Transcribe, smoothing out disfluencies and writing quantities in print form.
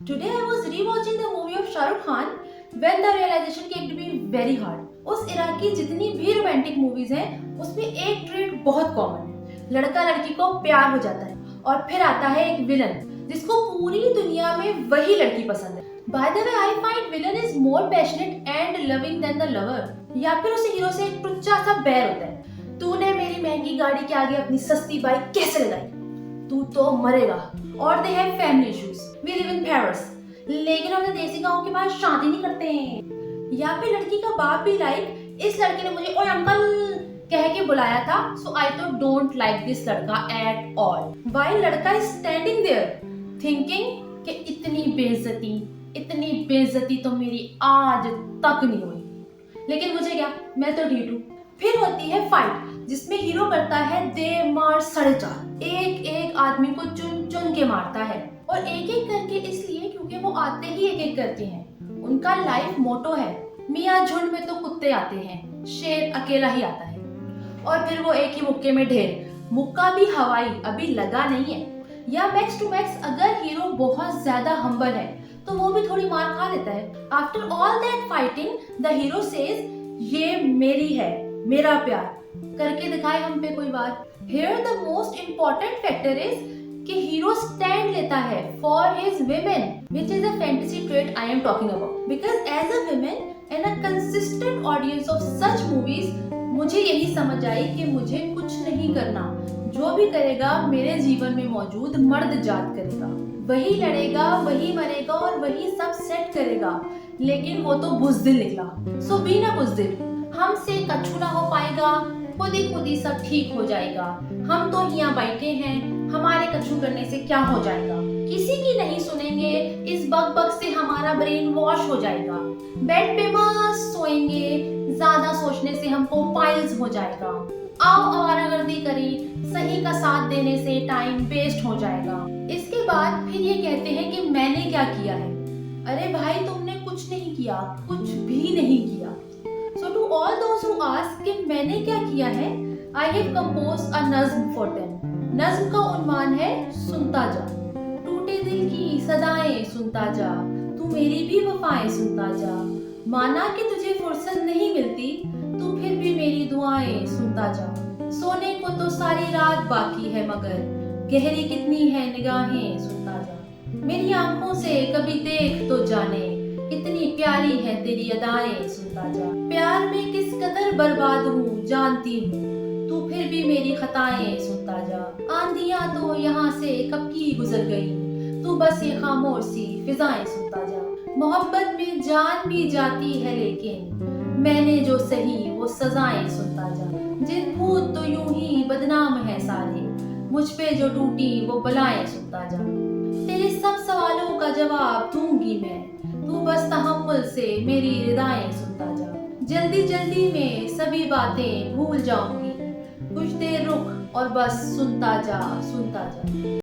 Today I was rewatching the movie of Shah Rukh Khan when the realization came to me very hard. उस इरा की जितनी भी romantic movies हैं उसमें एक ट्रेट बहुत कॉमन है। लड़का लड़की को प्यार हो जाता है और फिर आता है एक विलन जिसको पूरी दुनिया में वही लड़की पसंद है। By the way, I find villain is more passionate and loving than the lover. या फिर उसे हीरो से एक टुच्चा सा बैर होता है। तूने मेरी महंगी गाड़ी के आगे अपनी सस्ती बाइक कैसे लगाई? तू तो मरेगा। और they have family issues. We live in Paris, लेकिन अपने देसी गांव के बाहर शादी नहीं करते हैं। या फिर लड़की का बाप भी लाइक इस लड़के ने मुझे ओए अंकल कह के बुलाया था, सो आई तो डोंट लाइक दिस लड़का एट ऑल। वाइल लड़का इज स्टैंडिंग देयर थिंकिंग कि इतनी बेइज्जती तो मेरी आज तक नहीं हुई। लेकिन मुझे क्या, मैं तो ढीठ हूँ। फिर होती है फाइट जिसमें हीरो करता है दे मार साढ़े चार, एक एक आदमी को चुन चुन के मारता है और एक एक करके इसलिए क्योंकि वो आते ही एक एक करके हैं। उनका लाइफ मोटो है मियाँ झुंड में तो कुत्ते आते हैं, शेर अकेला ही आता है। और फिर वो एक ही मुक्के में ढेर, मुक्का भी हवाई अभी लगा नहीं है। या मैक्स टू मैक्स अगर हीरो बहुत ज्यादा हम्बल है तो वो भी थोड़ी मार खा लेता है। After all that fighting the hero says ये मेरी है, मेरा प्यार करके दिखाए हम पे कोई बार। Here the most important factor is कि हीरो स्टैंड लेता है for his women, which is a fantasy trait I am talking about. Because as a woman and a consistent audience of such movies, मुझे यही समझ आई कि मुझे कुछ नहीं करना, जो भी करेगा मेरे जीवन में मौजूद मर्द जात करेगा। वही लड़ेगा, वही मरेगा और वही सब सेट करेगा। लेकिन वो तो बुज़दिल निकला। So be ना बुज़दिल, हमसे कछु ना हो पाएगा, खुद ही सब ठीक हो जाएगा। हम तो यहाँ बैठे हैं, हमारे कछु करने से क्या हो जाएगा। किसी की नहीं सुनेंगे, इस बग बग से हमारा ब्रेन वॉश हो जाएगा। बेड पे मस्त सोएंगे, ज्यादा सोचने से हमको पाइल्स हो जाएगा। आओ आवारागर्दी करें, सही का साथ देने से टाइम वेस्ट हो जाएगा। इसके बाद फिर ये कहते हैं कि मैंने क्या किया है। अरे भाई तुमने कुछ नहीं किया, कुछ भी नहीं किया। So to all those who ask कि मैंने क्या किया है, I have composed a नज़्म for them. नज़्म का उन्वान है सुनता जा। टूटे दिल की सदाएं सुनता जा, तू मेरी भी वफाएं सुनता जा। माना कि तुझे फुर्सत नहीं मिलती, तू फिर भी मेरी दुआएं सुनता जा। सोने को तो सारी रात बाकी है मगर गहरी कितनी है निगाहें सुनता जा। मेरी आंखों से कभी देख तो जाने, इतनी प्यारी है तेरी अदाएं सुनता जा। प्यार में किस कदर बर्बाद हूँ जानती हूँ, तू फिर भी मेरी खताएं सुनता जा। आंधियां तो यहाँ से कब की गुजर गई, तू बस ये खामोश सी फिजाएं सुनता जा। मोहब्बत में जान भी जाती है लेकिन मैंने जो सही वो सजाएं सुनता जा। जिन भूत तो यूं ही बदनाम है सारे, मुझ पे जो टूटी वो बलाएं सुनता जा। तेरे सब सवालों का जवाब दूंगी मैं, तू बस तहम्मुल से मेरी रिदाएं सुनता जा। जल्दी जल्दी में सभी बातें भूल जाऊंगी, कुछ देर रुक और बस सुनता जा।